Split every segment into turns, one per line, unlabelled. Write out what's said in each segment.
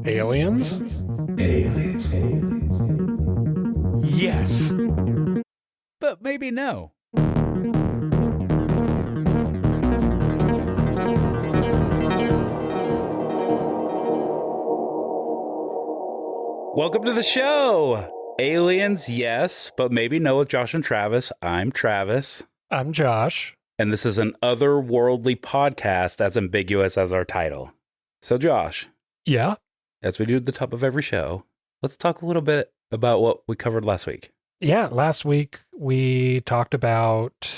Aliens?
Aliens.
Yes. But maybe no. Welcome to the show. Aliens, yes, but maybe no with Josh and Travis. I'm Travis.
I'm Josh.
And this is an otherworldly podcast as ambiguous as our title. So, Josh.
Yeah?
As we do at the top of every show, let's talk a little bit about what we covered last week.
Yeah, last week we talked about...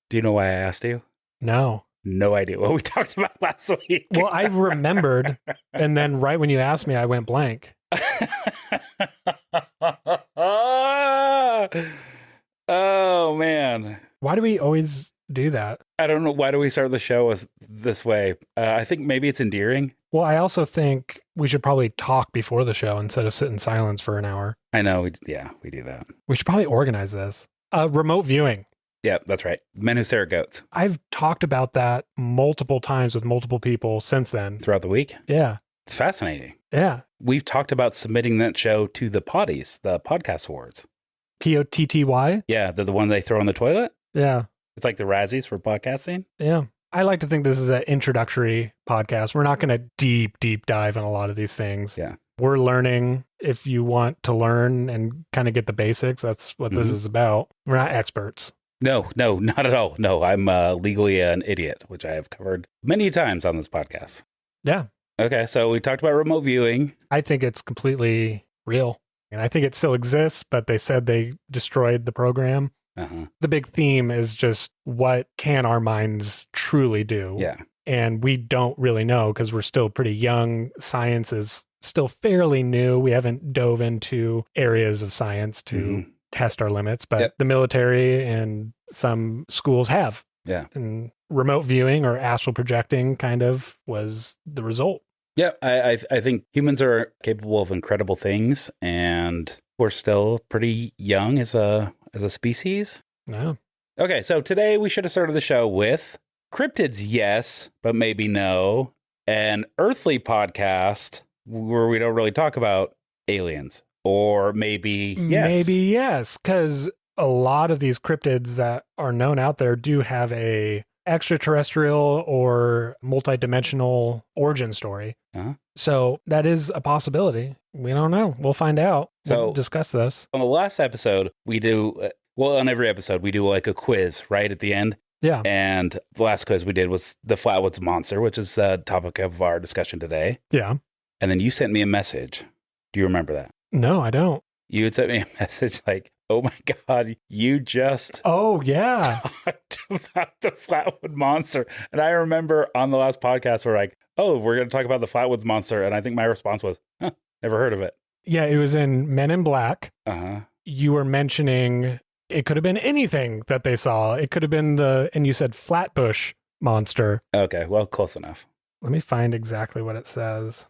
Do you know why I asked you?
No.
No idea what we talked about last week.
Well, I remembered, and then right when you asked me, I went blank.
Oh, man.
Why do we always do that?
I don't know. Why do we start the show this way? I think maybe it's endearing.
Well, I also think we should probably talk before the show instead of sit in silence for an hour.
I know. We do that.
We should probably organize this. Remote viewing.
Yeah, that's right. Men who stare at goats.
I've talked about that multiple times with multiple people since then.
Throughout the week?
Yeah.
It's fascinating.
Yeah.
We've talked about submitting that show to the Potties, the Podcast Awards.
POTTY?
Yeah, the one they throw in the toilet.
Yeah.
It's like the Razzies for podcasting.
Yeah. I like to think this is an introductory podcast. We're not going to deep dive in a lot of these things.
Yeah.
We're learning. If you want to learn and kind of get the basics, that's what this is about. We're not experts.
No, not at all. No, I'm legally an idiot, which I have covered many times on this podcast.
Yeah.
Okay, so we talked about remote viewing.
I think it's completely real. And I think it still exists, but they said they destroyed the program.
Uh-huh.
The big theme is just what can our minds truly do?
Yeah.
And we don't really know because we're still pretty young. Science is still fairly new. We haven't dove into areas of science to test our limits, but the military and some schools have.
Yeah.
And remote viewing or astral projecting kind of was the result.
Yeah, I think humans are capable of incredible things, and we're still pretty young as a species.
No.
Okay, so today we should have started the show with cryptids, yes, but maybe no, an earthly podcast where we don't really talk about aliens, or maybe yes.
Maybe yes, because a lot of these cryptids that are known out there do have a extraterrestrial or multidimensional origin story.
Uh-huh.
So that is a possibility. We don't know. We'll find out.
So
we'll discuss this.
On the last episode, we do, on every episode, we do like a quiz right at the end.
Yeah.
And the last quiz we did was the Flatwoods Monster, which is the topic of our discussion today.
Yeah.
And then you sent me a message. Do you remember that?
No, I don't.
You had sent me a message like, oh my God, you just
talked
about the Flatwood Monster. And I remember on the last podcast, we're like, oh, we're going to talk about the Flatwoods Monster. And I think my response was, never heard of it.
Yeah, it was in Men in Black.
Uh-huh.
You were mentioning it could have been anything that they saw. It could have been and you said Flatbush Monster.
Okay, well, close enough.
Let me find exactly what it says.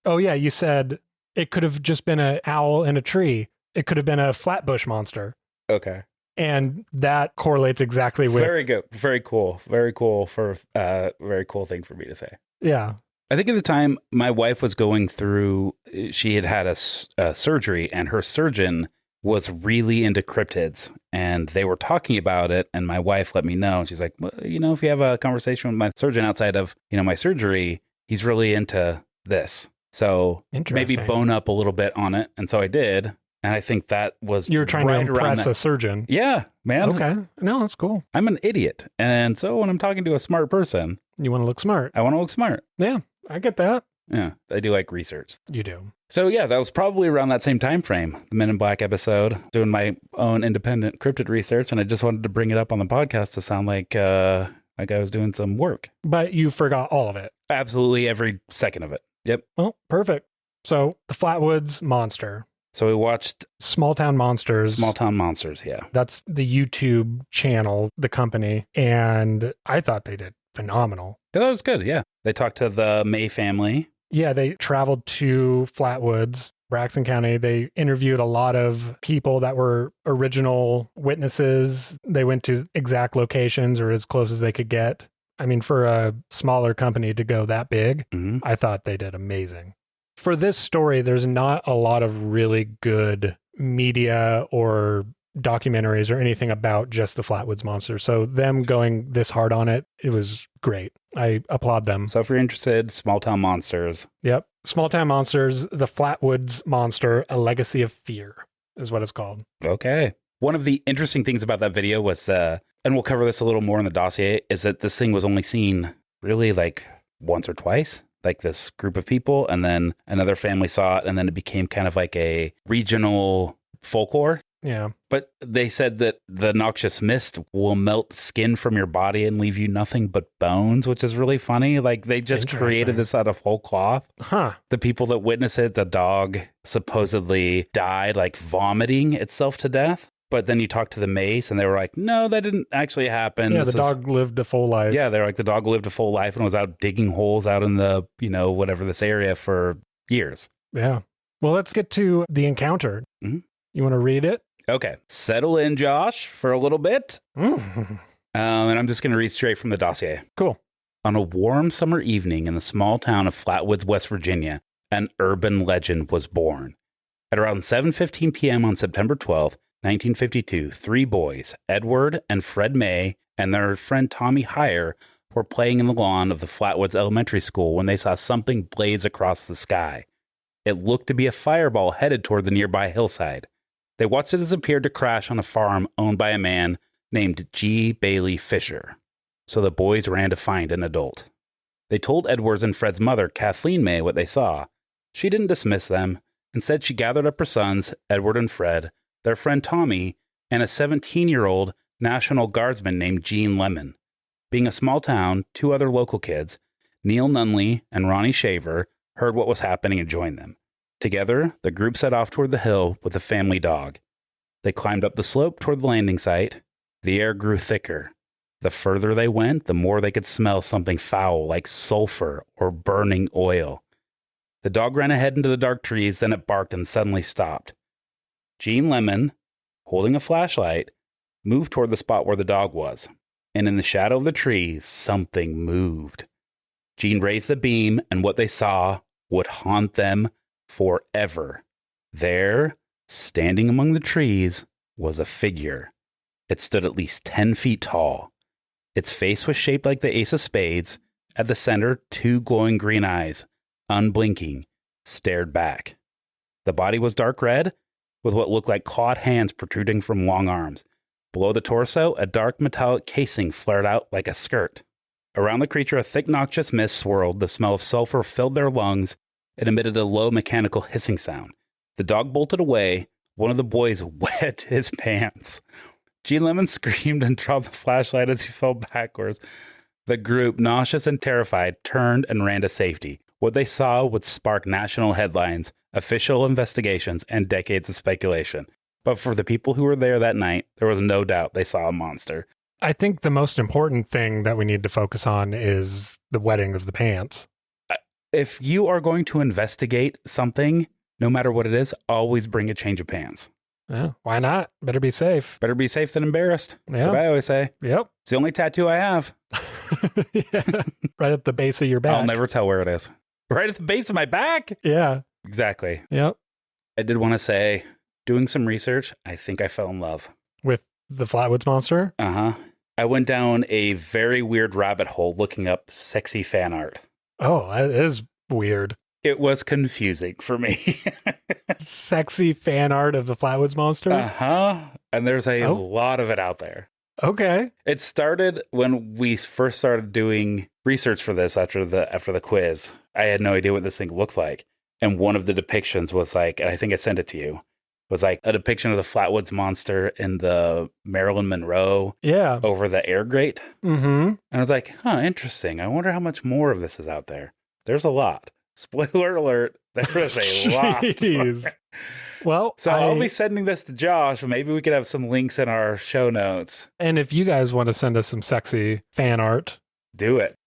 Oh, yeah, you said it could have just been an owl in a tree. It could have been a Flatbush Monster.
Okay.
And that correlates exactly with...
Very good. Very cool. Very cool very cool thing for me to say.
Yeah.
I think at the time my wife was going through, she had a surgery, and her surgeon was really into cryptids, and they were talking about it. And my wife let me know. And she's like, well, if you have a conversation with my surgeon outside of, my surgery, he's really into this. So maybe bone up a little bit on it. And so I did. And I think that was
you were trying to impress a surgeon.
Yeah, man.
Okay. No, that's cool.
I'm an idiot. And so when I'm talking to a smart person,
you want to look smart.
I want to look smart.
Yeah, I get that.
Yeah, I do like research.
You do.
So yeah, that was probably around that same time frame, the Men in Black episode, doing my own independent cryptid research. And I just wanted to bring it up on the podcast to sound like I was doing some work.
But you forgot all of it.
Absolutely every second of it. Yep.
Well, perfect. So the Flatwoods Monster.
So we watched
Small Town Monsters.
Small Town Monsters, yeah.
That's the YouTube channel, the company. And I thought they did phenomenal.
Yeah, that was good, yeah. They talked to the May family.
Yeah, they traveled to Flatwoods, Braxton County. They interviewed a lot of people that were original witnesses. They went to exact locations or as close as they could get. I mean, for a smaller company to go that big, I thought they did amazing. For this story, there's not a lot of really good media or documentaries or anything about just the Flatwoods Monster. So them going this hard on it, it was great. I applaud them.
So if you're interested, Small Town Monsters.
Yep. Small Town Monsters, the Flatwoods Monster, A Legacy of Fear is what it's called.
Okay. One of the interesting things about that video was, and we'll cover this a little more in the dossier, is that this thing was only seen really like once or twice. Like this group of people, and then another family saw it, and then it became kind of like a regional folklore.
Yeah.
But they said that the noxious mist will melt skin from your body and leave you nothing but bones, which is really funny. Like they just created this out of whole cloth.
Huh.
The people that witnessed it, the dog supposedly died like vomiting itself to death. But then you talk to the mace and they were like, no, that didn't actually happen.
Yeah, the dog lived a full life.
Yeah, they're like, the dog lived a full life and was out digging holes out in the, whatever this area for years.
Yeah. Well, let's get to the encounter.
Mm-hmm.
You want to read it?
Okay. Settle in, Josh, for a little bit. And I'm just going to read straight from the dossier.
Cool.
On a warm summer evening in the small town of Flatwoods, West Virginia, an urban legend was born. At around 7:15 p.m. on September 12th, 1952, three boys, Edward and Fred May, and their friend Tommy Heyer, were playing in the lawn of the Flatwoods Elementary School when they saw something blaze across the sky. It looked to be a fireball headed toward the nearby hillside. They watched it as it appeared to crash on a farm owned by a man named G. Bailey Fisher. So the boys ran to find an adult. They told Edward's and Fred's mother, Kathleen May, what they saw. She didn't dismiss them. Instead, she gathered up her sons, Edward and Fred, their friend Tommy, and a 17-year-old National Guardsman named Gene Lemon. Being a small town, two other local kids, Neil Nunley and Ronnie Shaver, heard what was happening and joined them. Together, the group set off toward the hill with the family dog. They climbed up the slope toward the landing site. The air grew thicker. The further they went, the more they could smell something foul like sulfur or burning oil. The dog ran ahead into the dark trees, then it barked and suddenly stopped. Gene Lemon, holding a flashlight, moved toward the spot where the dog was, and in the shadow of the trees, something moved. Gene raised the beam, and what they saw would haunt them forever. There, standing among the trees, was a figure. It stood at least 10 feet tall. Its face was shaped like the ace of spades. At the center, two glowing green eyes, unblinking, stared back. The body was dark red, with what looked like clawed hands protruding from long arms. Below the torso, a dark metallic casing flared out like a skirt. Around the creature, a thick noxious mist swirled. The smell of sulfur filled their lungs. It emitted a low mechanical hissing sound. The dog bolted away. One of the boys wet his pants. Gene Lemon screamed and dropped the flashlight as he fell backwards. The group, nauseous and terrified, turned and ran to safety. What they saw would spark national headlines, official investigations, and decades of speculation. But for the people who were there that night, there was no doubt they saw a monster.
I think the most important thing that we need to focus on is the wetting of the pants.
If you are going to investigate something, no matter what it is, always bring a change of pants.
Yeah, why not? Better be safe.
Better be safe than embarrassed.
Yeah.
That's what I always say.
Yep.
It's the only tattoo I have.
Yeah. Right at the base of your back.
I'll never tell where it is. Right at the base of my back?
Yeah.
Exactly.
Yep.
I did want to say, doing some research, I think I fell in love.
With the Flatwoods Monster?
Uh-huh. I went down a very weird rabbit hole looking up sexy fan art.
Oh, that is weird.
It was confusing for me.
Sexy fan art of the Flatwoods Monster?
Uh-huh. And there's a lot of it out there.
Okay.
It started when we first started doing research for this after the quiz. I had no idea what this thing looked like. And one of the depictions was like, and I think I sent it to you, was like a depiction of the Flatwoods Monster in the Marilyn Monroe over the air grate.
Mm-hmm.
And I was like, interesting. I wonder how much more of this is out there. There's a lot. Spoiler alert, there is a lot.
Jeez. Well,
so I'll be sending this to Josh. Maybe we could have some links in our show notes.
And if you guys want to send us some sexy fan art,
do it.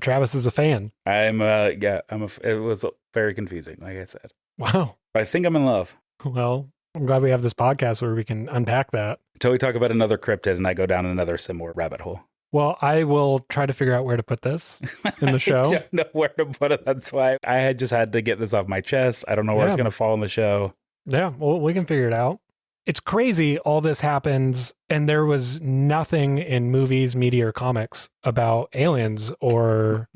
Travis is a fan.
It was very confusing, like I said.
Wow.
But I think I'm in love.
Well, I'm glad we have this podcast where we can unpack that.
Until we talk about another cryptid and I go down another similar rabbit hole.
Well, I will try to figure out where to put this in the show.
I don't know where to put it. That's why I had just had to get this off my chest. I don't know where it's going to fall in the show.
Yeah, well, we can figure it out. It's crazy all this happens, and there was nothing in movies, media, or comics about aliens or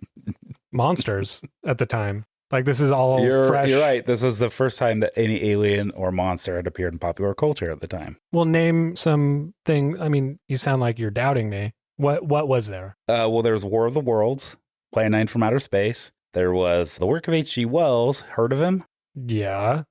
monsters at the time. Like, this is all fresh.
You're right. This was the first time that any alien or monster had appeared in popular culture at the time.
Well, name something. I mean, you sound like you're doubting me. What was there?
Well, there was War of the Worlds, Plan 9 from Outer Space. There was the work of H.G. Wells. Heard of him?
Yeah.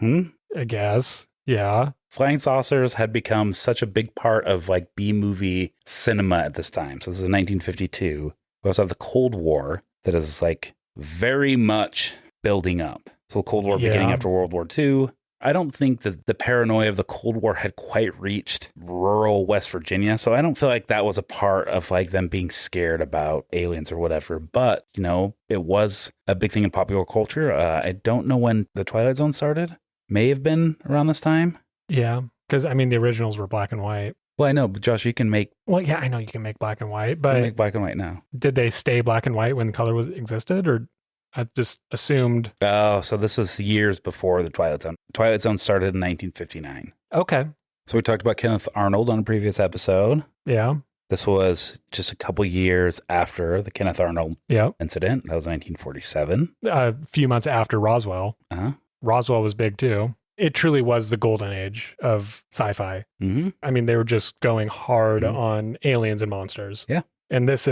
I guess. Yeah.
Flying saucers had become such a big part of like B-movie cinema at this time. So this is 1952. We also have the Cold War that is like very much building up. So the Cold War beginning after World War II. I don't think that the paranoia of the Cold War had quite reached rural West Virginia. So I don't feel like that was a part of like them being scared about aliens or whatever. But, you know, it was a big thing in popular culture. I don't know when the Twilight Zone started. May have been around this time.
Yeah. Because, I mean, the originals were black and white.
Well, I know, but Josh, you can make...
Well, yeah, I know you can make black and white, but...
You can make black and white now.
Did they stay black and white when color existed, or... I just assumed.
Oh, so this was years before the Twilight Zone. Twilight Zone started in 1959.
Okay.
So we talked about Kenneth Arnold on a previous episode.
Yeah.
This was just a couple years after the Kenneth Arnold incident. That was 1947.
A few months after Roswell.
Uh-huh.
Roswell was big too. It truly was the golden age of sci-fi.
Mm-hmm.
I mean, they were just going hard on aliens and monsters.
Yeah.
And this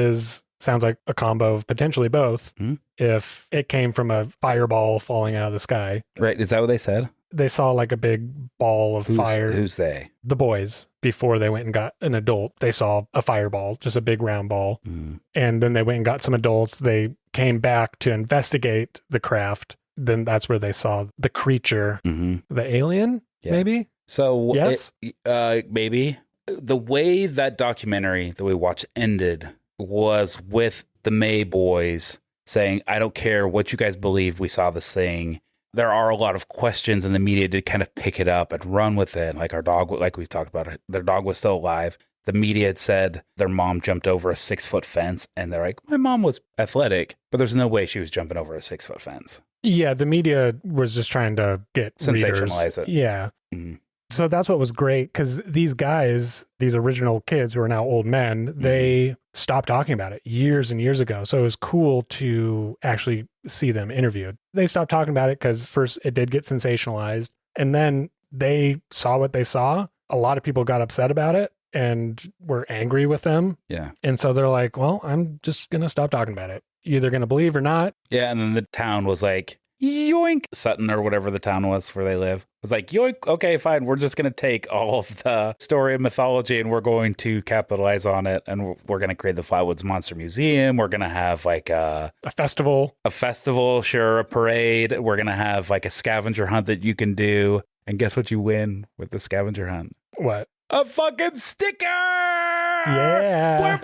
sounds like a combo of potentially both.
Mm-hmm.
If it came from a fireball falling out of the sky.
Right. Is that what they said?
They saw like a big ball of fire.
Who's they?
The boys. Before they went and got an adult, they saw a fireball, just a big round ball.
Mm.
And then they went and got some adults. They came back to investigate the craft. Then that's where they saw the creature, the alien, maybe?
So,
yes,
maybe. The way that documentary that we watched ended was with the May boys saying, I don't care what you guys believe, we saw this thing. There are a lot of questions, and the media did kind of pick it up and run with it. Like our dog, like we talked about, their dog was still alive. The media had said their mom jumped over a 6-foot fence, and they're like, my mom was athletic, but there's no way she was jumping over a 6-foot fence.
Yeah, the media was just trying to get
sensationalize it.
Yeah.
Mm.
So that's what was great, because these guys, these original kids who are now old men, they stopped talking about it years and years ago. So it was cool to actually see them interviewed. They stopped talking about it because first it did get sensationalized, and then they saw what they saw. A lot of people got upset about it and were angry with them.
Yeah.
And so they're like, well, I'm just going to stop talking about it. You're either going to believe or not.
Yeah, and then the town was like, yoink. Sutton or whatever the town was where they live was like, yoink, okay, fine. We're just going to take all of the story and mythology and we're going to capitalize on it. And we're going to create the Flatwoods Monster Museum. We're going to have like a
festival.
A festival, sure, a parade. We're going to have like a scavenger hunt that you can do. And guess what you win with the scavenger hunt?
What?
A fucking sticker!
Yeah.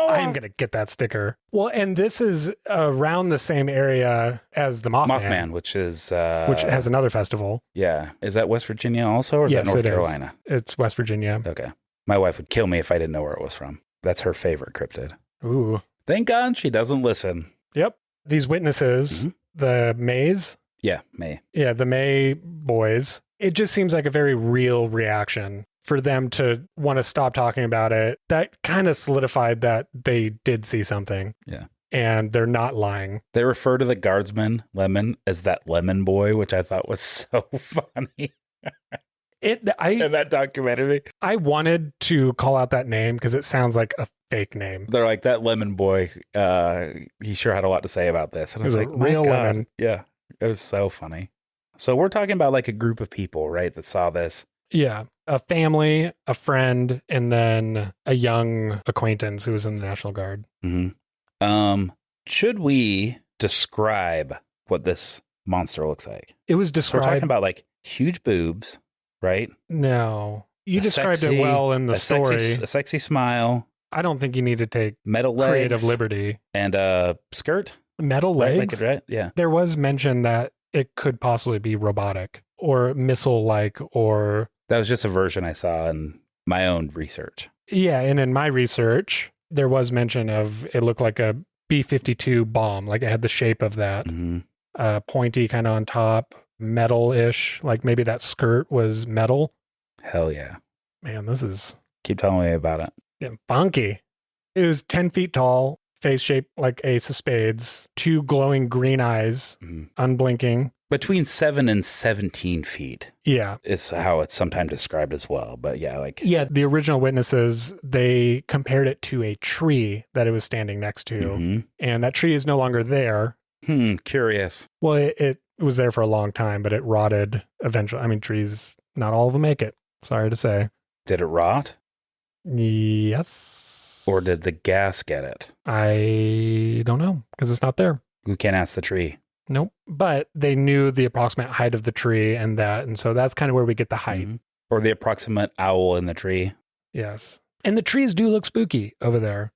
I'm going to get that sticker. Well, and this is around the same area as the Mothman.
Which is...
which has another festival.
Yeah. Is that West Virginia also, or is that North Carolina?
It's West Virginia.
Okay. My wife would kill me if I didn't know where it was from. That's her favorite cryptid.
Ooh.
Thank God she doesn't listen.
Yep. These witnesses, the Mays.
Yeah, May.
Yeah, the May boys. It just seems like a very real reaction for them to want to stop talking about it. That kind of solidified that they did see something.
Yeah.
And they're not lying.
They refer to the guardsman, Lemon, as that lemon boy, which I thought was so funny. In that documentary.
I wanted to call out that name because it sounds like a fake name.
They're like, that lemon boy, he sure had a lot to say about this. And I was like,
real lemon.
Yeah, it was so funny. So we're talking about like a group of people, right, that saw this.
Yeah. A family, a friend, and then a young acquaintance who was in the National Guard.
Mm-hmm. Should we describe what this monster looks like?
It was described.
So we're talking about like huge boobs, right?
No. You described it well in the story.
A sexy smile.
I don't think you need to take
metal legs,
creative liberty.
And a skirt.
Metal legs?
Right? Yeah.
There was mention that it could possibly be robotic or missile-like, or...
That was just a version I saw in my own research.
Yeah, and in my research, there was mention of it looked like a B-52 bomb, like it had the shape of that, pointy kind of on top, metal-ish, like maybe that skirt was metal.
Hell yeah.
Man, this is...
Keep telling me about it.
Getting funky. It was 10 feet tall, face shaped like ace of spades, 2 glowing green eyes, unblinking.
Between 7 and 17 feet.
Yeah.
Is how it's sometimes described as well. But yeah, like...
Yeah, the original witnesses, they compared it to a tree that it was standing next to. And that tree is no longer there.
Curious.
Well, it was there for a long time, but it rotted eventually. I mean, trees, not all of them make it. Sorry to say.
Did it rot?
Yes.
Or did the gas get it?
I don't know, because it's not there.
We can't ask the tree.
Nope. But they knew the approximate height of the tree and that. And so that's kind of where we get the height.
Or the approximate owl in the tree.
Yes. And the trees do look spooky over there.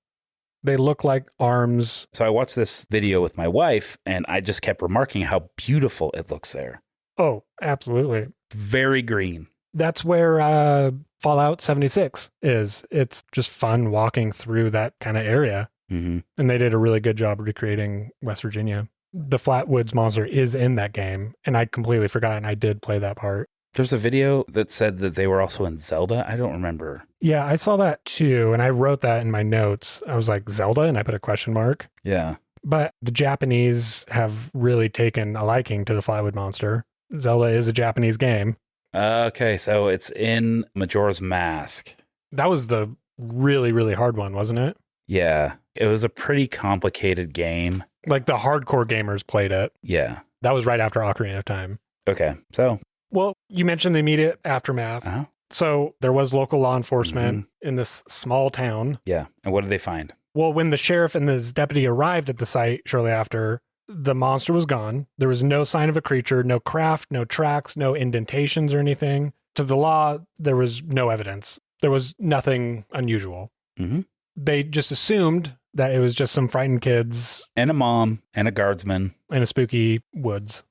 They look like arms.
So I watched this video with my wife, and I just kept remarking how beautiful it looks there.
Oh, absolutely.
Very green.
That's where Fallout 76 is. It's just fun walking through that kind of area. And they did a really good job recreating West Virginia. The Flatwoods Monster is in that game, and I completely forgot, and I did play that part.
There's a video that said that they were also in Zelda. I don't remember.
Yeah, I saw that too, and I wrote that in my notes. I was like, Zelda? And I put a question mark.
Yeah.
But the Japanese have really taken a liking to the Flatwood Monster. Zelda is a Japanese game.
Okay, so it's in Majora's Mask.
That was the really, really hard one, wasn't it?
Yeah, it was a pretty complicated game.
Like the hardcore gamers played it.
Yeah.
That was right after Ocarina of Time.
Okay, so.
Well, you mentioned the immediate aftermath. So there was local law enforcement in this small town.
Yeah, and what did they find?
Well, when the sheriff and his deputy arrived at the site shortly after, the monster was gone. There was no sign of a creature, no craft, no tracks, no indentations or anything. To the law, there was no evidence. There was nothing unusual. They just assumed that it was just some frightened kids.
And a mom and a guardsman.
In a spooky woods.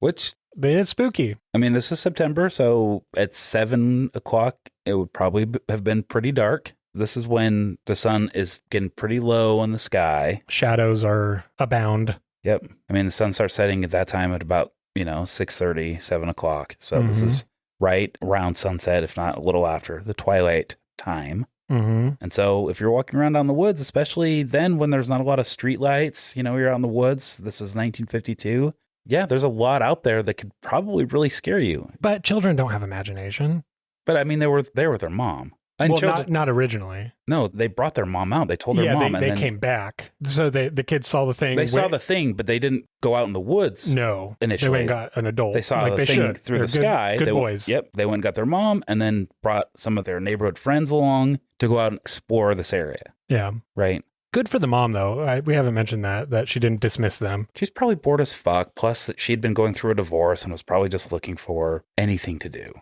Which...
They is spooky.
I mean, this is September, so at 7 o'clock, it would probably have been pretty dark. This is when the sun is getting pretty low in the sky.
Shadows are abound.
Yep. I mean, the sun starts setting at that time at about, 6:30, 7 o'clock. So this is right around sunset, if not a little after the twilight time. And so if you're walking around down the woods, especially then when there's not a lot of street lights, you're out in the woods, this is 1952. Yeah, there's a lot out there that could probably really scare you.
But children don't have imagination.
But I mean, they were there with their mom. And
well, not originally.
No, they brought their mom out. They told their mom.
They came back. So the kids saw the thing.
They saw the thing, but they didn't go out in the woods.
No.
Initially.
They went and got an adult.
They saw the thing through the sky.
Good boys.
Yep. They went and got their mom and then brought some of their neighborhood friends along to go out and explore this area.
Yeah.
Right.
Good for the mom, though. We haven't mentioned that she didn't dismiss them.
She's probably bored as fuck. Plus, that she'd been going through a divorce and was probably just looking for anything to do.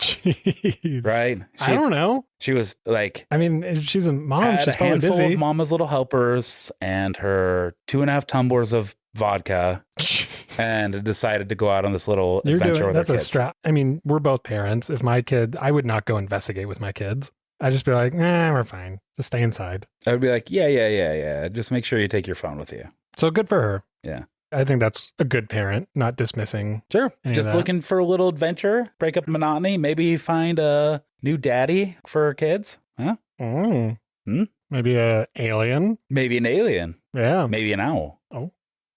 Jeez.
Right?
I don't know.
She was like...
I mean, she's a mom. She's probably busy.
Had a handful of Mama's Little Helpers and her 2.5 tumblers of vodka and decided to go out on this little adventure with her kids.
That's a strap. I mean, we're both parents. If my kid... I would not go investigate with my kids. I'd just be like, we're fine. Just stay inside.
I would be like, yeah. Just make sure you take your phone with you.
So good for her.
Yeah.
I think that's a good parent, not dismissing.
Sure. Just looking for a little adventure, break up monotony, maybe find a new daddy for her kids. Huh?
Maybe an alien.
Maybe an alien.
Yeah.
Maybe an owl.
Oh.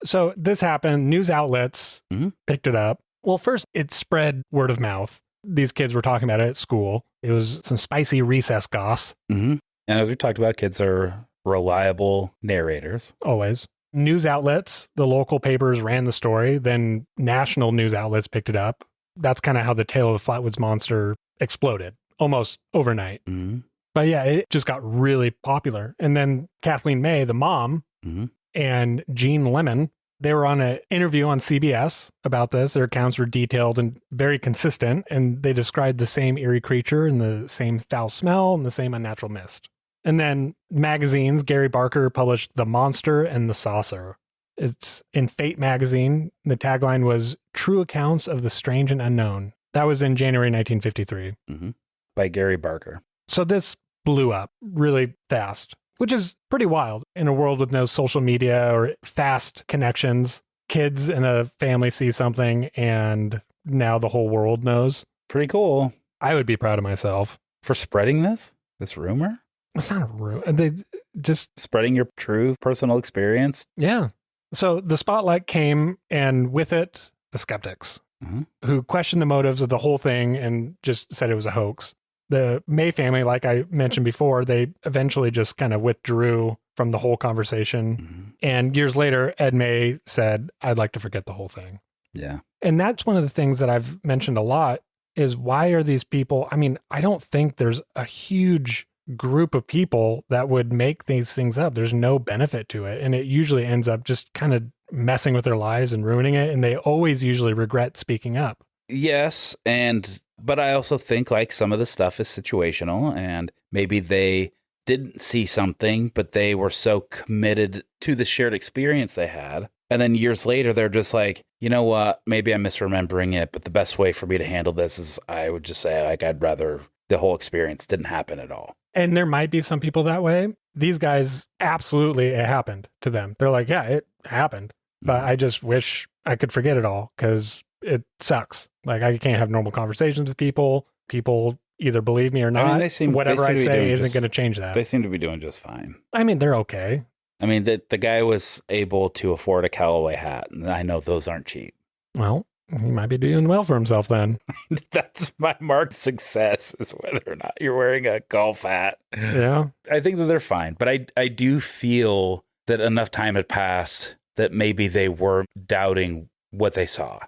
So this happened. News outlets picked it up. Well, first it spread word of mouth. These kids were talking about it at school. It was some spicy recess goss.
And as we talked about, kids are reliable narrators.
Always. News outlets, the local papers ran the story. Then national news outlets picked it up. That's kind of how the tale of the Flatwoods Monster exploded, almost overnight. But yeah, it just got really popular. And then Kathleen May, the mom, and Gene Lemon, they were on an interview on CBS about this. Their accounts were detailed and very consistent, and they described the same eerie creature and the same foul smell and the same unnatural mist. And then magazines, Gary Barker published The Monster and the Saucer. It's in Fate magazine. The tagline was True Accounts of the Strange and Unknown. That was in January 1953.
by Gary Barker.
So this blew up really fast, which is pretty wild in a world with no social media or fast connections. Kids in a family see something and now the whole world knows.
Pretty cool.
I would be proud of myself.
For spreading this rumor?
It's not a rumor. They just
spreading your true personal experience.
Yeah. So the spotlight came, and with it, the skeptics who questioned the motives of the whole thing and just said it was a hoax. The May family, like I mentioned before, they eventually just kind of withdrew from the whole conversation. And years later, Ed May said, I'd like to forget the whole thing.
Yeah.
And that's one of the things that I've mentioned a lot is why are these people? I mean, I don't think there's a huge group of people that would make these things up. There's no benefit to it. And it usually ends up just kind of messing with their lives and ruining it. And they always usually regret speaking up.
Yes. But I also think like some of the stuff is situational, and maybe they didn't see something, but they were so committed to the shared experience they had. And then years later, they're just like, you know what, maybe I'm misremembering it, but the best way for me to handle this is I would just say, like, I'd rather the whole experience didn't happen at all.
And there might be some people that way. These guys, absolutely, it happened to them. They're like, yeah, it happened, but I just wish I could forget it all because it sucks. Like, I can't have normal conversations with people. People either believe me or not.
I mean,
whatever I say isn't going to change that.
They seem to be doing just fine.
I mean, they're okay.
I mean, the guy was able to afford a Callaway hat, and I know those aren't cheap.
Well, he might be doing well for himself then.
That's my marked success, is whether or not you're wearing a golf hat.
Yeah.
I think that they're fine, but I do feel that enough time had passed that maybe they were doubting what they saw.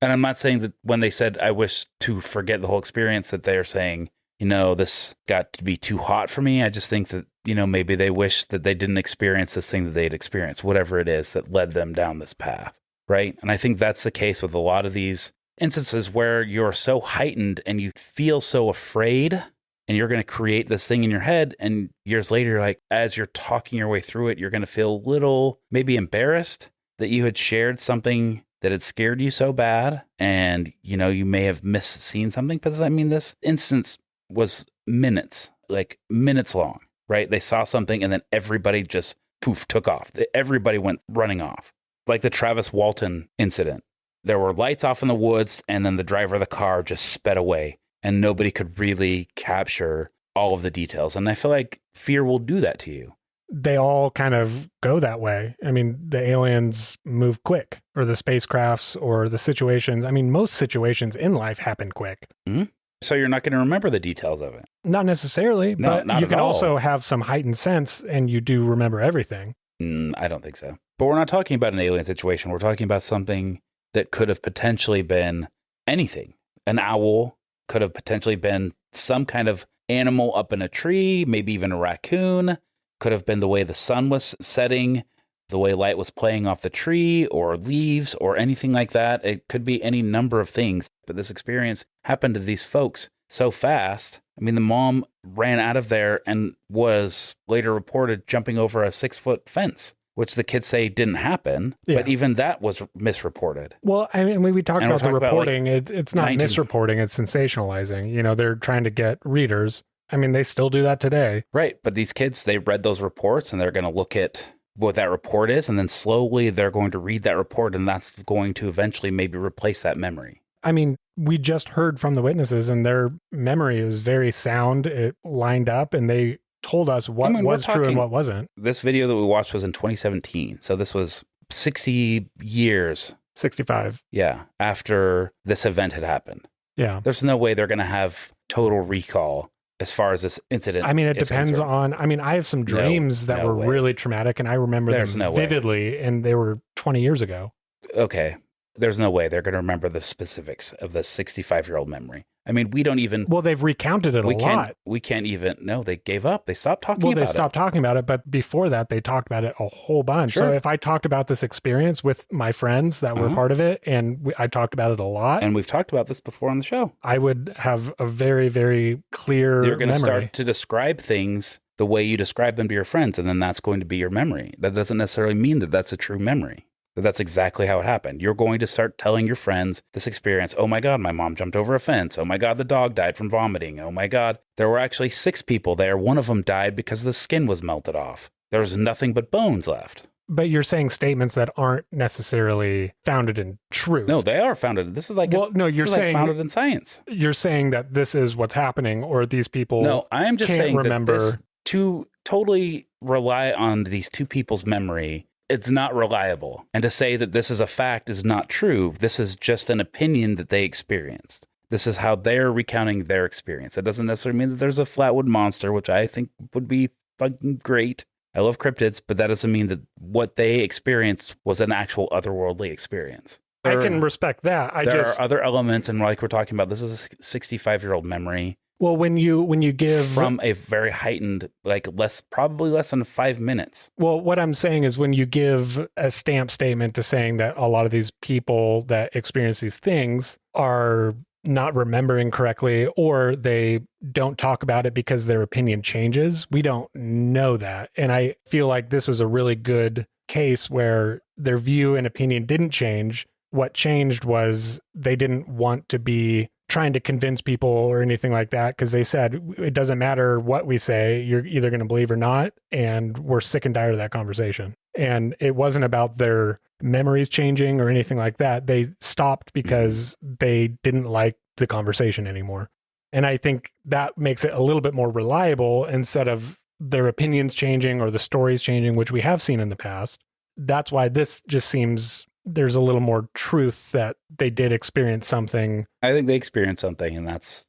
And I'm not saying that when they said, I wish to forget the whole experience, that they're saying, you know, this got to be too hot for me. I just think that, you know, maybe they wish that they didn't experience this thing that they'd experienced, whatever it is that led them down this path, right? And I think that's the case with a lot of these instances where you're so heightened and you feel so afraid and you're going to create this thing in your head. And years later, like, as you're talking your way through it, you're going to feel a little maybe embarrassed that you had shared something that had scared you so bad, and, you know, you may have seen something. Because, I mean, this instance was minutes long, right? They saw something, and then everybody just, poof, took off. Everybody went running off. Like the Travis Walton incident. There were lights off in the woods, and then the driver of the car just sped away, and nobody could really capture all of the details. And I feel like fear will do that to you.
They all kind of go that way. I mean, the aliens move quick, or the spacecrafts, or the situations. I mean, most situations in life happen quick.
Mm-hmm. So you're not going to remember the details of it.
Not necessarily,
no,
but
not
you can
all.
Also have some heightened sense, and you do remember everything.
I don't think so. But we're not talking about an alien situation. We're talking about something that could have potentially been anything. An owl could have potentially been some kind of animal up in a tree, maybe even a raccoon. Could have been the way the sun was setting, the way light was playing off the tree or leaves or anything like that. It could be any number of things. But this experience happened to these folks so fast. I mean, the mom ran out of there and was later reported jumping over a 6-foot fence, which the kids say didn't happen. Yeah. But even that was misreported.
Well, I mean, we talked about the reporting. It's not misreporting. It's sensationalizing. You know, they're trying to get readers. I mean, they still do that today.
Right. But these kids, they read those reports and they're going to look at what that report is. And then slowly they're going to read that report. And that's going to eventually maybe replace that memory.
I mean, we just heard from the witnesses and their memory is very sound. It lined up and they told us what was true and what wasn't.
This video that we watched was in 2017. So this was 60 years.
65.
Yeah. After this event had happened.
Yeah.
There's no way they're going to have total recall as far as this incident.
I mean, it depends on, I have some dreams that were really traumatic and I remember them vividly and they were 20 years ago.
Okay. There's no way they're going to remember the specifics of the 65-year-old memory. I mean, we don't even...
Well, they've recounted it a lot.
We can't even... No, they gave up. They stopped talking about it.
Well, they stopped talking about it, but before that, they talked about it a whole bunch. Sure. So if I talked about this experience with my friends that were part of it, and I talked about it a lot...
And we've talked about this before on the show.
I would have a very, very clear
You're going
to
start to describe things the way you describe them to your friends, and then that's going to be your memory. That doesn't necessarily mean that that's a true memory. That's exactly how it happened. You're going to start telling your friends this experience. Oh my God, my mom jumped over a fence. Oh my God, the dog died from vomiting. Oh my God, there were actually 6 people there. One of them died because the skin was melted off. There was nothing but bones left.
But you're saying statements that aren't necessarily founded in truth.
No, they are founded. This is like,
you're saying
founded in science.
You're saying that this is what's happening, or these people.
No, I'm just saying
remember.
That to totally rely on these 2 people's memory, it's not reliable. And to say that this is a fact is not true. This is just an opinion that they experienced. This is how they're recounting their experience. It doesn't necessarily mean that there's a Flatwood Monster, which I think would be fucking great. I love cryptids, but that doesn't mean that what they experienced was an actual otherworldly experience.
I can respect that.
There are other elements, and like we're talking about, this is a 65-year-old memory.
Well, when you give
from a very heightened, like probably less than 5 minutes.
Well, what I'm saying is when you give a stamp statement to saying that a lot of these people that experience these things are not remembering correctly, or they don't talk about it because their opinion changes, we don't know that. And I feel like this is a really good case where their view and opinion didn't change. What changed was they didn't want to be trying to convince people or anything like that, because they said it doesn't matter what we say, you're either going to believe or not, and we're sick and tired of that conversation. And it wasn't about their memories changing or anything like that. They stopped because they didn't like the conversation anymore. And I think that makes it a little bit more reliable instead of their opinions changing or the stories changing, which we have seen in the past. That's why this just seems there's a little more truth that they did experience something.
I think they experienced something, and that's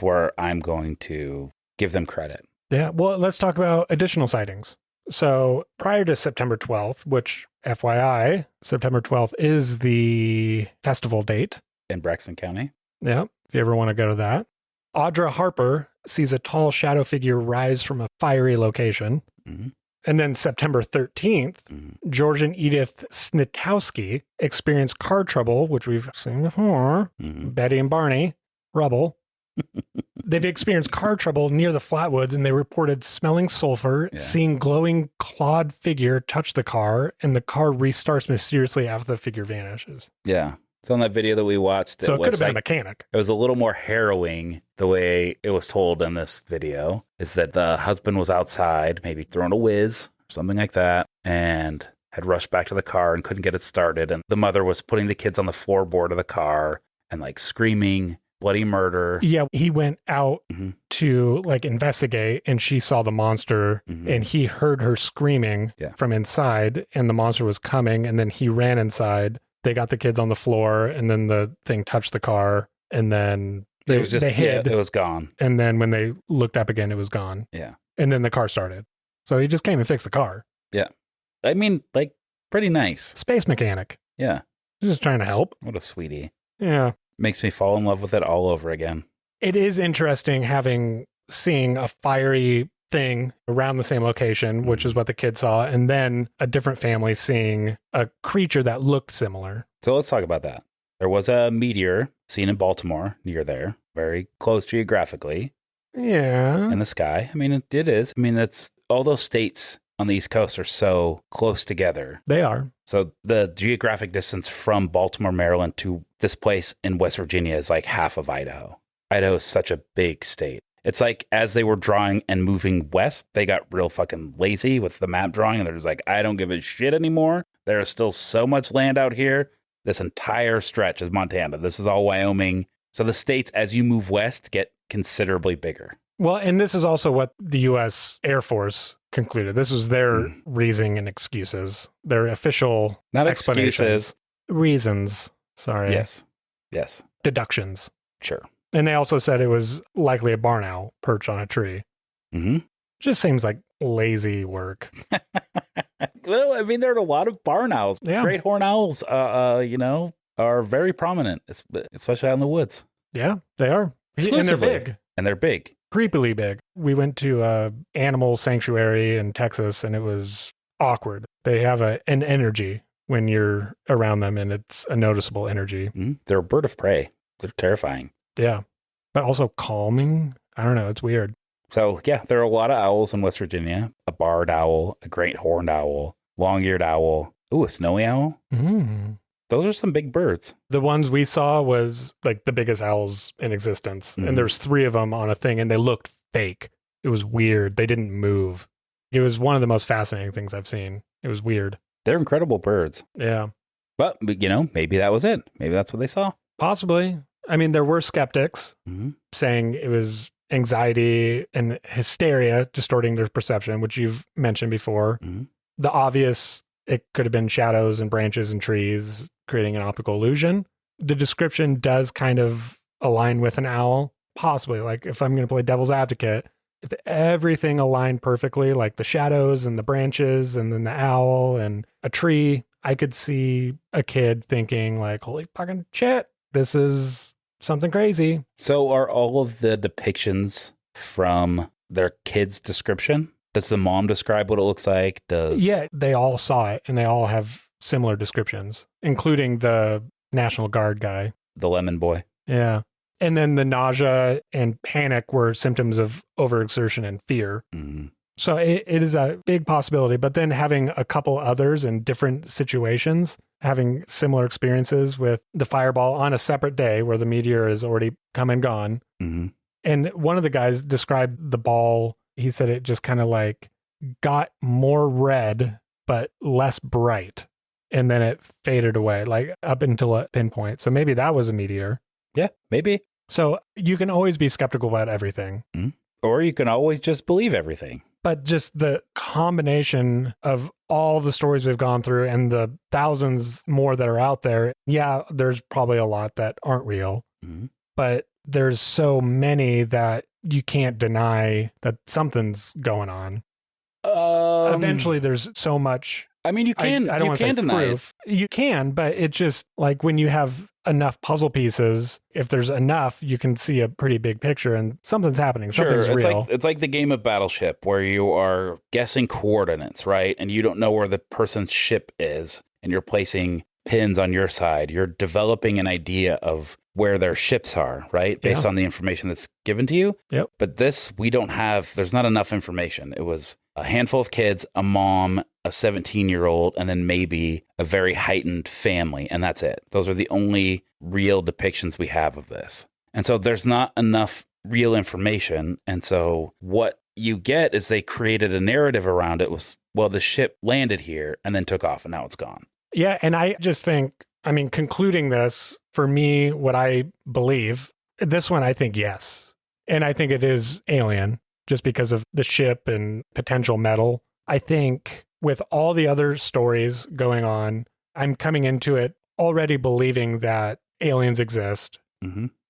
where I'm going to give them credit.
Yeah, well, let's talk about additional sightings. So prior to September 12th, which FYI, September 12th is the festival date.
In Braxton County.
Yeah, if you ever want to go to that. Audra Harper sees a tall shadow figure rise from a fiery location. Mm-hmm. And then September 13th, George and Edith Snitowski experienced car trouble, which we've seen before. Betty and Barney, rubble. They've experienced car trouble near the Flatwoods, and they reported smelling sulfur, seeing glowing clawed figure touch the car, and the car restarts mysteriously after the figure vanishes.
Yeah. So on that video that we watched,
so it could have been a mechanic.
It was a little more harrowing the way it was told in this video, is that the husband was outside, maybe throwing a whiz or something like that, and had rushed back to the car and couldn't get it started. And the mother was putting the kids on the floorboard of the car and like screaming bloody murder.
Yeah, he went out to like investigate, and she saw the monster, and he heard her screaming from inside, and the monster was coming, and then he ran inside. They got the kids on the floor, and then the thing touched the car, and then they hid.
It was gone.
And then when they looked up again, it was gone.
Yeah.
And then the car started. So he just came and fixed the car.
Yeah. I mean, like, pretty nice.
Space mechanic.
Yeah.
Just trying to help.
What a sweetie.
Yeah.
Makes me fall in love with it all over again.
It is interesting seeing a fiery thing around the same location, which is what the kids saw, and then a different family seeing a creature that looked similar.
So let's talk about that. There was a meteor seen in Baltimore, near there, very close geographically.
Yeah.
In the sky. I mean, it is. I mean, that's all those states on the East Coast are so close together.
They are.
So the geographic distance from Baltimore, Maryland to this place in West Virginia is like half of Idaho. Idaho is such a big state. It's like as they were drawing and moving west, they got real fucking lazy with the map drawing. And they're just like, I don't give a shit anymore. There is still so much land out here. This entire stretch is Montana. This is all Wyoming. So the states, as you move west, get considerably bigger.
Well, and this is also what the U.S. Air Force concluded. This was their reasoning and excuses, their official
Not
explanations.
Excuses.
Reasons. Sorry.
Yes.
Deductions.
Sure.
And they also said it was likely a barn owl perched on a tree. Just seems like lazy work.
Well, I mean, there are a lot of barn owls.
Yeah.
Great horned owls, are very prominent, especially out in the woods.
Yeah, they are. And they're big. Creepily big. We went to a animal sanctuary in Texas, and it was awkward. They have an energy when you're around them, and it's a noticeable energy.
They're a bird of prey. They're terrifying.
Yeah, but also calming. I don't know. It's weird.
So, yeah, there are a lot of owls in West Virginia. A barred owl, a great horned owl, long-eared owl, Ooh, a snowy owl.
Mm.
Those are some big birds.
The ones we saw was like the biggest owls in existence. And there's 3 of them on a thing and they looked fake. It was weird. They didn't move. It was one of the most fascinating things I've seen. It was weird.
They're incredible birds.
Yeah.
But, maybe that was it. Maybe that's what they saw.
Possibly. I mean, there were skeptics saying it was anxiety and hysteria distorting their perception, which you've mentioned before. The obvious, it could have been shadows and branches and trees creating an optical illusion. The description does kind of align with an owl, possibly. Like if I'm going to play devil's advocate, if everything aligned perfectly, like the shadows and the branches and then the owl and a tree, I could see a kid thinking like, holy fucking shit, this is something crazy.
So are all of the depictions from their kid's description? Does the mom describe what it looks like?
Yeah, they all saw it and they all have similar descriptions, including the National Guard guy.
The lemon boy.
Yeah. And then the nausea and panic were symptoms of overexertion and fear. So it is a big possibility. But then having a couple others in different situations, having similar experiences with the fireball on a separate day where the meteor has already come and gone. And one of the guys described the ball. He said it just kind of like got more red, but less bright. And then it faded away, like up until a pinpoint. So maybe that was a meteor.
Yeah, maybe.
So you can always be skeptical about everything.
Or you can always just believe everything.
But just the combination of all the stories we've gone through and the thousands more that are out there, yeah, there's probably a lot that aren't real. But there's so many that you can't deny that something's going on. Eventually, there's so much.
I mean, you can.
I don't want to say
deny
proof. You can, but it's just like when you have enough puzzle pieces, if there's enough, you can see a pretty big picture and something's happening. Something's real.
It's like the game of Battleship where you are guessing coordinates, right? And you don't know where the person's ship is, and you're placing pins on your side. You're developing an idea of where their ships are, right? Based on the information that's given to you.
Yep.
But this, we don't have, there's not enough information. It was a handful of kids, a mom, a 17-year-old, and then maybe a very heightened family. And that's it. Those are the only real depictions we have of this. And so there's not enough real information. And so what you get is they created a narrative around it was, well, the ship landed here and then took off and now it's gone.
Yeah. And I just think, I mean, concluding this, for me, what I believe, this one, I think yes. And I think it is alien just because of the ship and potential metal. I think with all the other stories going on, I'm coming into it already believing that aliens exist.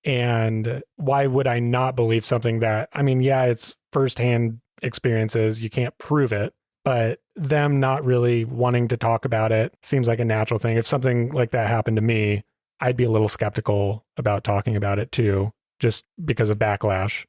And why would I not believe something that, I mean, yeah, it's firsthand experiences. You can't prove it, but them not really wanting to talk about it seems like a natural thing. If something like that happened to me, I'd be a little skeptical about talking about it too, just because of backlash.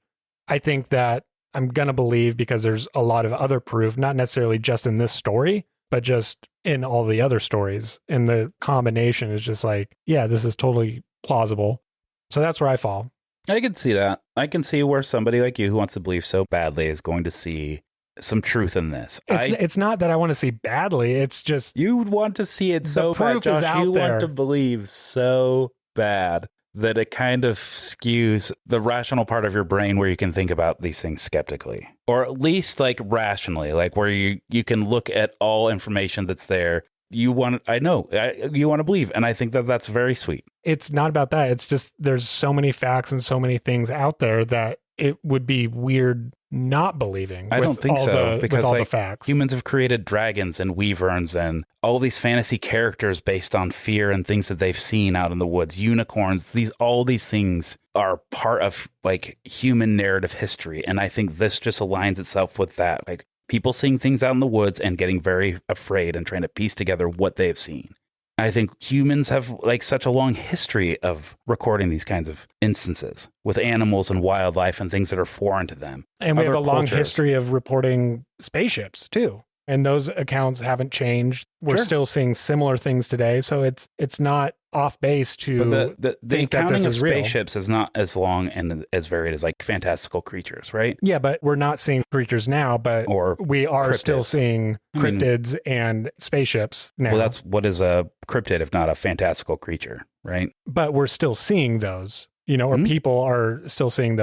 I think that I'm going to believe because there's a lot of other proof, not necessarily just in this story, but just in all the other stories. And the combination is just like, yeah, this is totally plausible. So that's where I fall.
I can see that. I can see where somebody like you who wants to believe so badly is going to see some truth in this.
It's not that I want to see badly. It's just
you would want to see it so bad, Josh. You want to believe so bad that it kind of skews the rational part of your brain where you can think about these things skeptically, or at least like rationally, like where you can look at all information that's there. You want to believe. And I think that that's very sweet.
It's not about that. It's just there's so many facts and so many things out there that it would be weird not believing.
I don't think so, because
all
like,
the facts.
Humans have created dragons and wyverns and all these fantasy characters based on fear and things that they've seen out in the woods. Unicorns, all these things are part of like human narrative history. And I think this just aligns itself with that. Like people seeing things out in the woods and getting very afraid and trying to piece together what they've seen. I think humans have like such a long history of recording these kinds of instances with animals and wildlife and things that are foreign to them.
And we have a long history of reporting spaceships too. And those accounts haven't changed. We're still seeing similar things today. So it's not off base to
the
think that
accounting
this
of
is real.
spaceships is not as long and as varied as like fantastical creatures, right?
Yeah, but we're not seeing creatures now, but
Or
we are still
cryptids.
seeing cryptids and spaceships now.
Well, that's what is a cryptid if not a fantastical creature, right?
But we're still seeing those, or people are still seeing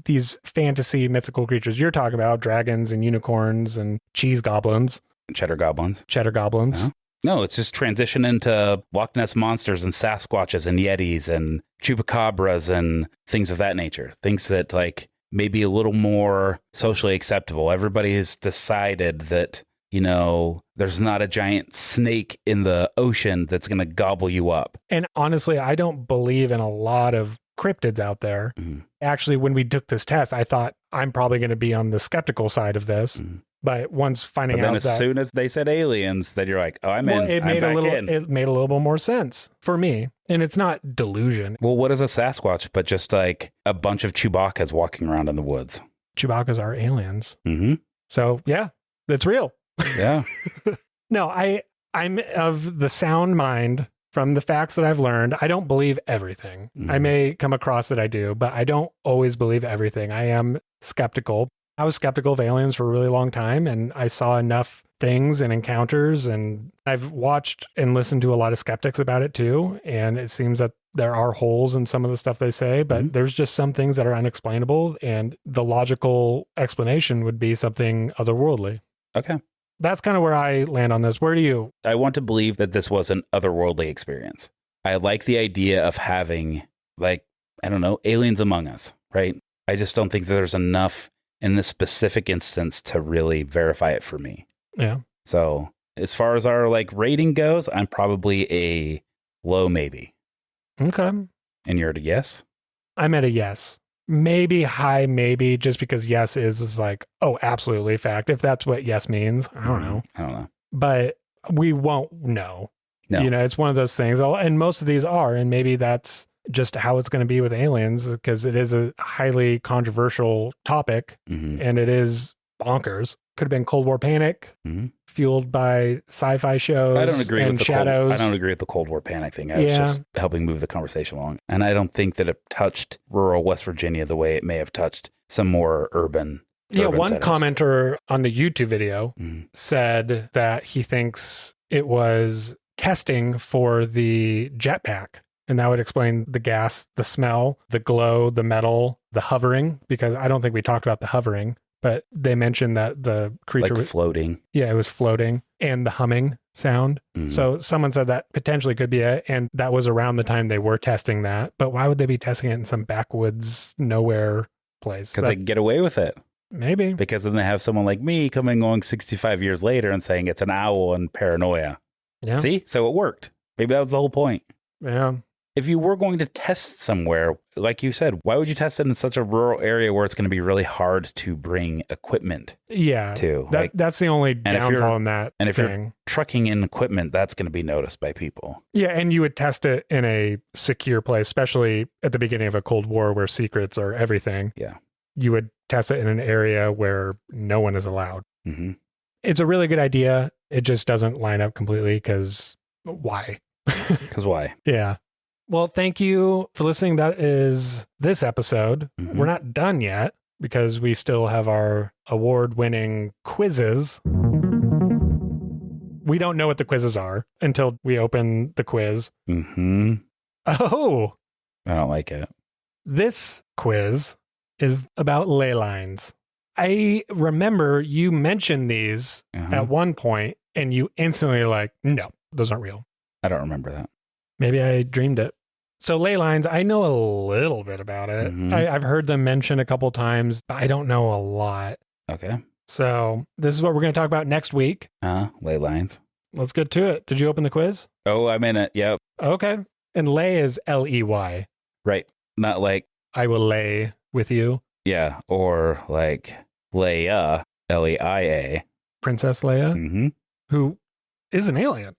these fantasy mythical creatures you're talking about, dragons and unicorns and cheese goblins.
Cheddar goblins.
Yeah.
No, it's just transition into Loch Ness monsters and Sasquatches and Yetis and chupacabras and things of that nature. Things that like maybe a little more socially acceptable. Everybody has decided that, there's not a giant snake in the ocean that's going to gobble you up.
And honestly, I don't believe in a lot of cryptids out there.
Mm-hmm.
Actually, when we took this test, I thought I'm probably going to be on the skeptical side of this.
Mm-hmm.
But once finding
then
out
as
that,
soon as they said aliens, then you're like, oh, I'm in.
It made a little bit more sense for me. And it's not delusion.
Well, what is a Sasquatch but just like a bunch of Chewbacca's walking around in the woods?
Chewbacca's are aliens.
Mm-hmm.
So yeah, it's real.
Yeah.
No, I'm of the sound mind from the facts that I've learned. I don't believe everything.
Mm-hmm.
I may come across that I do, but I don't always believe everything. I am skeptical. I was skeptical of aliens for a really long time, and I saw enough things and encounters, and I've watched and listened to a lot of skeptics about it too. And it seems that there are holes in some of the stuff they say, but there's just some things that are unexplainable, and the logical explanation would be something otherworldly.
Okay.
That's kind of where I land on this. Where do you?
I want to believe that this was an otherworldly experience. I like the idea of having, like, I don't know, aliens among us, right? I just don't think that there's enough in this specific instance to really verify it for me.
Yeah.
So as far as our like rating goes, I'm probably a low maybe.
Okay.
And you're at a yes?
I'm at a yes. Maybe high maybe, just because yes is like, oh, absolutely fact. If that's what yes means, I don't know. But we won't know.
No.
It's one of those things. And most of these are, and maybe that's just how it's going to be with aliens, because it is a highly controversial topic and it is bonkers. Could have been Cold War panic, fueled by sci-fi shows.
I don't agree with the
shadows.
I don't agree with the Cold War panic thing. I was just helping move the conversation along, and I don't think that it touched rural West Virginia the way it may have touched some more urban.
Yeah, one
settings.
commenter on the YouTube video said that he thinks it was testing for the jetpack. And that would explain the gas, the smell, the glow, the metal, the hovering, because I don't think we talked about the hovering, but they mentioned that the creature
was floating.
Yeah, it was floating, and the humming sound. So someone said that potentially could be it. And that was around the time they were testing that. But why would they be testing it in some backwoods, nowhere place?
Because they can get away with it.
Maybe.
Because then they have someone like me coming along 65 years later and saying it's an owl and paranoia.
Yeah.
See? So it worked. Maybe that was the whole point.
Yeah.
If you were going to test somewhere, like you said, why would you test it in such a rural area where it's going to be really hard to bring equipment to?
That's the only downfall in that
And if
thing.
you're trucking in equipment, that's going to be noticed by people.
Yeah, and you would test it in a secure place, especially at the beginning of a Cold War where secrets are everything.
Yeah.
You would test it in an area where no one is allowed.
Mm-hmm.
It's a really good idea. It just doesn't line up completely because why?
Because why?
Yeah. Well, thank you for listening. That is this episode. We're not done yet because we still have our award-winning quizzes. We don't know what the quizzes are until we open the quiz. Oh.
I don't like it.
This quiz is about ley lines. I remember you mentioned these at one point and you instantly like, no, those aren't real.
I don't remember that.
Maybe I dreamed it. So ley lines, I know a little bit about it. I've heard them mentioned a couple times, but I don't know a lot.
Okay.
So this is what we're going to talk about next week.
Ley lines.
Let's get to it. Did you open the quiz?
Oh, I'm in it. Yep.
Okay. And lay is L-E-Y.
Right. Not like
I will lay with you.
Yeah. Or like Leia, L-E-I-A.
Princess Leia, who is an alien.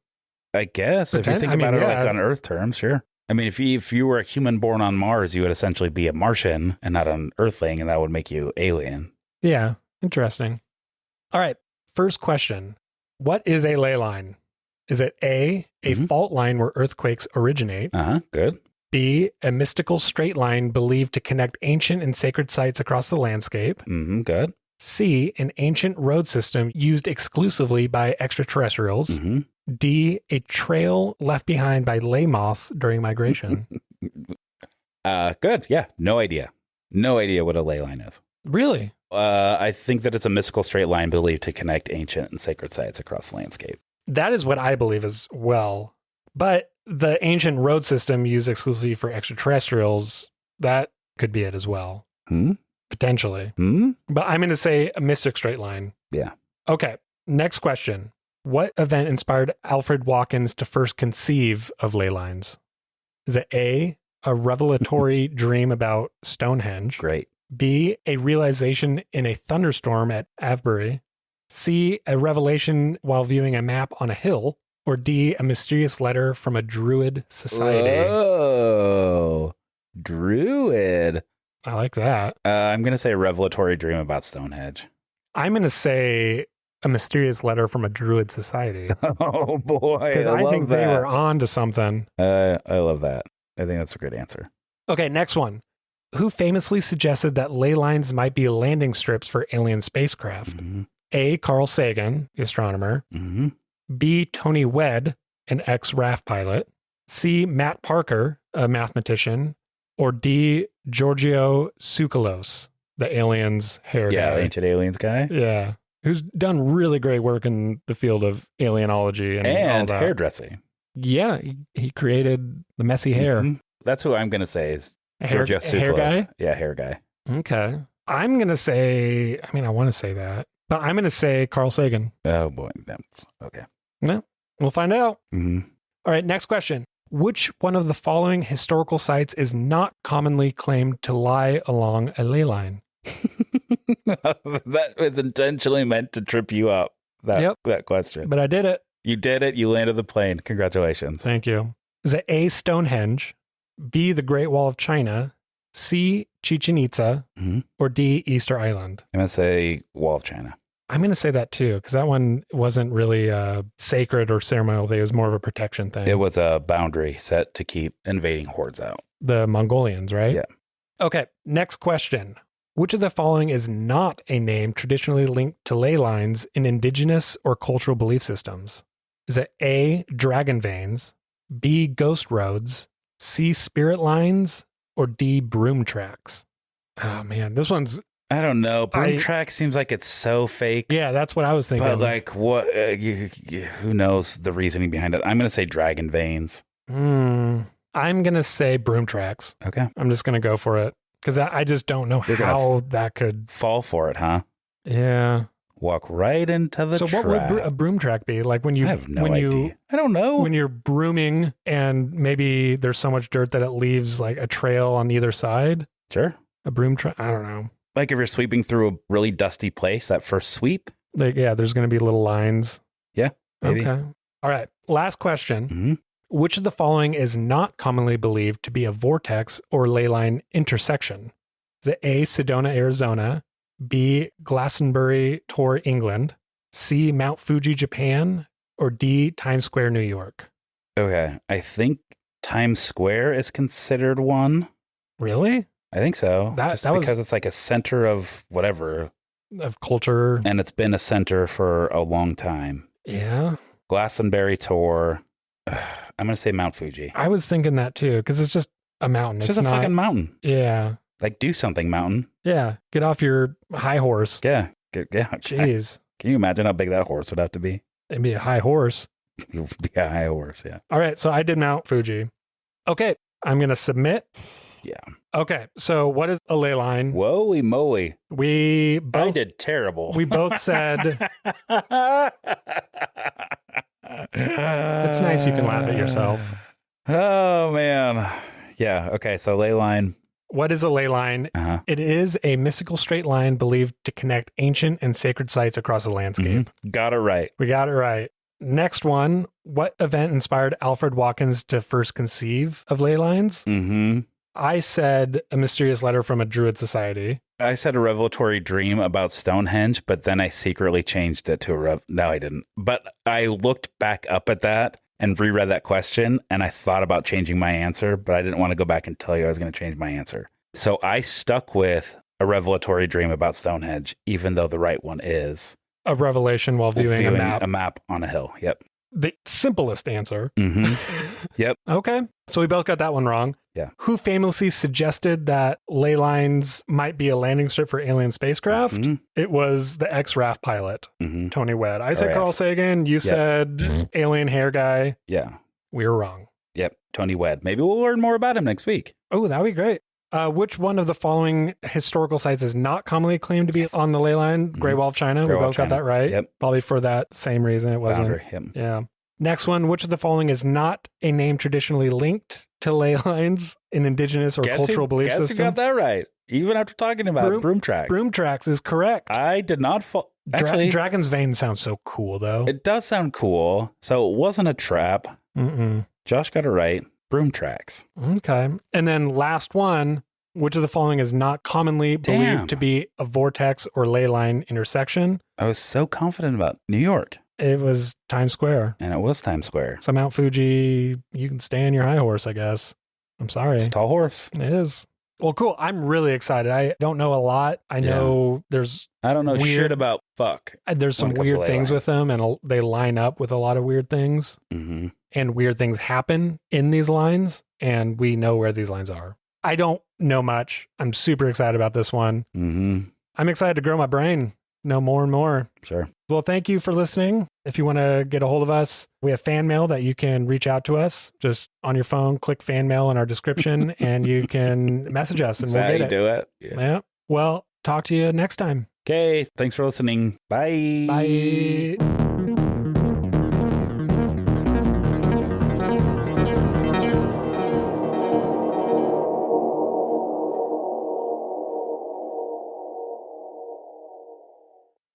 I guess if you think about it like on Earth terms, sure. I mean, if you were a human born on Mars, you would essentially be a Martian and not an Earthling, and that would make you alien.
Yeah, interesting. All right, first question. What is a ley line? Is it A, a fault line where earthquakes originate?
Good.
B, a mystical straight line believed to connect ancient and sacred sites across the landscape?
Good.
C, an ancient road system used exclusively by extraterrestrials? D, a trail left behind by ley moths during migration?
Good. Yeah. No idea. No idea what a ley line is.
Really?
I think that it's a mystical straight line believed to connect ancient and sacred sites across the landscape.
That is what I believe as well. But the ancient road system used exclusively for extraterrestrials, that could be it as well. Potentially. But I'm going to say a mystic straight line.
Yeah.
Okay. Next question. What event inspired Alfred Watkins to first conceive of ley lines? Is it A, a revelatory dream about Stonehenge?
Great.
B, a realization in a thunderstorm at Avebury? C, a revelation while viewing a map on a hill? Or D, a mysterious letter from a druid society?
Oh, druid.
I like that.
I'm going to say a revelatory dream about Stonehenge.
I'm going to say a mysterious letter from a druid society.
Oh, boy.
Because I think they were on to something.
I love that. I think that's a good answer.
Okay, next one. Who famously suggested that ley lines might be landing strips for alien spacecraft? A, Carl Sagan, the astronomer. B, Tony Wedd, an ex-RAF pilot. C, Matt Parker, a mathematician. Or D, Giorgio Tsoukalos, the aliens hair guy.
Yeah, ancient aliens guy.
Yeah. Who's done really great work in the field of alienology and all that.
Hairdressing.
Yeah, he created the messy hair.
That's who I'm going to say is
Giorgio Tsoukalos. Hair guy?
Yeah, hair guy.
Okay. I'm going to say, I want to say that, but I'm going to say Carl Sagan.
Oh, boy. That's okay.
No, we'll find out. All right, next question. Which one of the following historical sites is not commonly claimed to lie along a ley line?
That was intentionally meant to trip you up, that question.
But I did it.
You did it. You landed the plane. Congratulations.
Thank you. Is it A, Stonehenge, B, the Great Wall of China, C, Chichen Itza, or D, Easter Island?
I'm going to say Wall of China.
I'm going to say that too, because that one wasn't really a sacred or ceremonial thing. It was more of a protection thing.
It was a boundary set to keep invading hordes out.
The Mongolians, right?
Yeah.
Okay, next question. Which of the following is not a name traditionally linked to ley lines in indigenous or cultural belief systems? Is it A, dragon veins, B, ghost roads, C, spirit lines, or D, broom tracks? Oh man, this one's...
I don't know. Broom track seems like it's so fake.
Yeah, that's what I was thinking.
But like, what? Who knows the reasoning behind it? I'm going to say dragon veins.
I'm going to say broom tracks.
Okay.
I'm just going to go for it because I just don't know how that could
fall for it, huh?
Yeah.
Walk right into the track.
So what would a broom track be? Like when you...
I have no idea. I don't know.
When you're brooming and maybe there's so much dirt that it leaves like a trail on either side?
Sure.
A broom track? I don't know.
Like if you're sweeping through a really dusty place, that first sweep?
There's going to be little lines.
Yeah, maybe.
Okay. All right. Last question. Which of the following is not commonly believed to be a vortex or ley line intersection? Is it A, Sedona, Arizona, B, Glastonbury, Tor, England, C, Mount Fuji, Japan, or D, Times Square, New York?
Okay. I think Times Square is considered one.
Really?
I think so. Because it's like a center of whatever.
Of culture.
And it's been a center for a long time.
Yeah.
Glastonbury, Tor. I'm going to say Mount Fuji.
I was thinking that too, because it's just a mountain.
It's just a fucking mountain.
Yeah.
Like, do something, mountain.
Yeah. Get off your high horse.
Yeah.
Jeez.
Can you imagine how big that horse would have to be?
It'd be a high horse.
It would be a high horse, yeah.
All right. So I did Mount Fuji. Okay. I'm going to submit.
Yeah.
Okay. So what is a ley line?
Holy moly.
I
did terrible.
We both said... It's nice you can laugh at yourself.
Oh, man. Yeah. Okay. So ley line.
What is a ley line? It is a mystical straight line believed to connect ancient and sacred sites across a landscape.
Got it right.
We got it right. Next one. What event inspired Alfred Watkins to first conceive of ley lines? I said a mysterious letter from a druid society.
I said a revelatory dream about Stonehenge, but then I secretly changed it to No, I didn't. But I looked back up at that and reread that question, and I thought about changing my answer, but I didn't want to go back and tell you I was going to change my answer. So I stuck with a revelatory dream about Stonehenge, even though the right one is
a revelation while viewing a map.
A map on a hill. Yep.
The simplest answer.
Mm-hmm. Yep.
Okay. So we both got that one wrong.
Yeah.
Who famously suggested that ley lines might be a landing strip for alien spacecraft? Mm-hmm. It was the ex-RAF pilot, Tony Wedd. I said Carl Sagan. You said alien hair guy.
Yeah.
We were wrong.
Yep. Tony Wedd. Maybe we'll learn more about him next week.
Oh, that would be great. Which one of the following historical sites is not commonly claimed to be on the ley line? Great Wall of China. We both got that right.
Yep.
Probably for that same reason it wasn't.
Boundary. Yep.
Yeah. Next one, which of the following is not a name traditionally linked to ley lines in indigenous or cultural belief system?
You got that right. Even after talking about broom tracks.
Broom tracks is correct.
I did not fall. Actually,
Dragon's Vein sounds so cool, though.
It does sound cool. So it wasn't a trap. Josh got it right. Broom tracks.
Okay. And then last one, which of the following is not commonly believed to be a vortex or ley line intersection?
I was so confident about New York.
It was Times Square.
And it was Times Square.
So Mount Fuji, you can stay on your high horse, I guess. I'm sorry.
It's a tall horse.
It is. Well, cool. I'm really excited. I don't know a lot. I know
I don't know shit about fuck.
There's some weird things with them, and they line up with a lot of weird things. Mm-hmm. And weird things happen in these lines, and we know where these lines are. I don't know much. I'm super excited about this one. Mm-hmm. I'm excited to grow my brain, know more and more.
Sure.
Well, thank you for listening. If you want to get a hold of us, we have fan mail that you can reach out to us. Just on your phone, click fan mail in our description, and you can message us, and we'll get it.
Do it.
Yeah. Well, talk to you next time.
Okay. Thanks for listening. Bye.
Bye.